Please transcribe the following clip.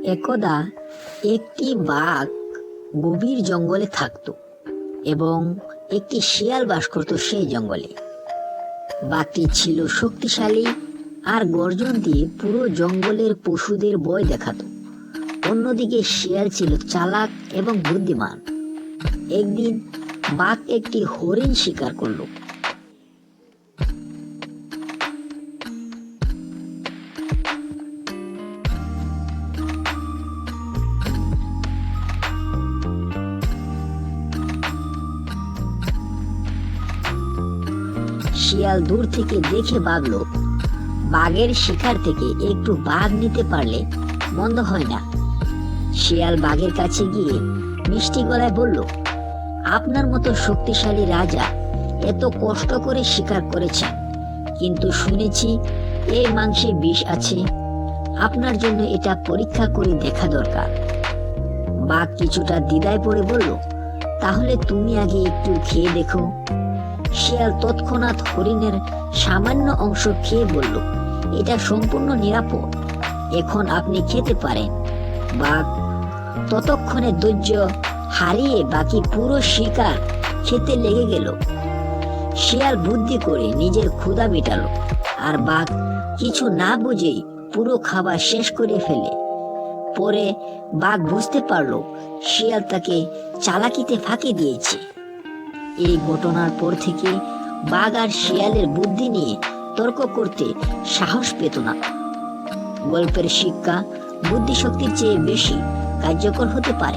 একদা একটি বাঘ গভীর জঙ্গলে থাকত এবং একটি শিয়াল বাস করত সেই জঙ্গলে। বাঘটি ছিল শক্তিশালী আর গর্জন দিয়ে পুরো জঙ্গলের পশুদের ভয় দেখাতো। অন্যদিকে শিয়াল ছিল চালাক এবং বুদ্ধিমান। একদিন বাঘ একটি হরিণ শিকার করলো। শিয়াল দূর থেকে দেখে ভাবল, বাঘের শিকার থেকে একটু বাঘ নিতে পারলে মন্দ হয় না। শিয়াল বাঘের কাছে গিয়ে মিষ্টি গলায় বলল, আপনার মতো শক্তিশালী রাজা এত কষ্ট করে শিকার করেছেন, কিন্তু শুনেছি এই মাংসে বিষ আছে। আপনার জন্য এটা পরীক্ষা করে দেখা দরকার। বাঘ কিছুটা দ্বিধায় পড়ে বলল, তাহলে তুমি আগে একটু খেয়ে দেখো। শিয়াল তৎক্ষণাৎ হরিণের সামান্য অংশ খেয়ে বলল, এটা সম্পূর্ণ নিরাপদ, এখন আপনি খেতে পারেন। বাঘ ততক্ষণে ধৈর্য হারিয়ে বাকি পুরো শিকার খেতে লেগে গেল। শিয়াল বুদ্ধি করে নিজের ক্ষুধা মেটালো, আর বাঘ কিছু না বুঝেই পুরো খাবার শেষ করে ফেলে। পরে বাঘ বুঝতে পারলো শিয়াল তাকে চালাকিতে ফাঁকি দিয়েছে। এই ঘটনার পর থেকে বাঘ আর শিয়ালের বুদ্ধি নিয়ে তর্ক করতে সাহস পেত না। গল্পের শিক্ষা বুদ্ধিশক্তির চেয়ে বেশি কার্যকর হতে পারে।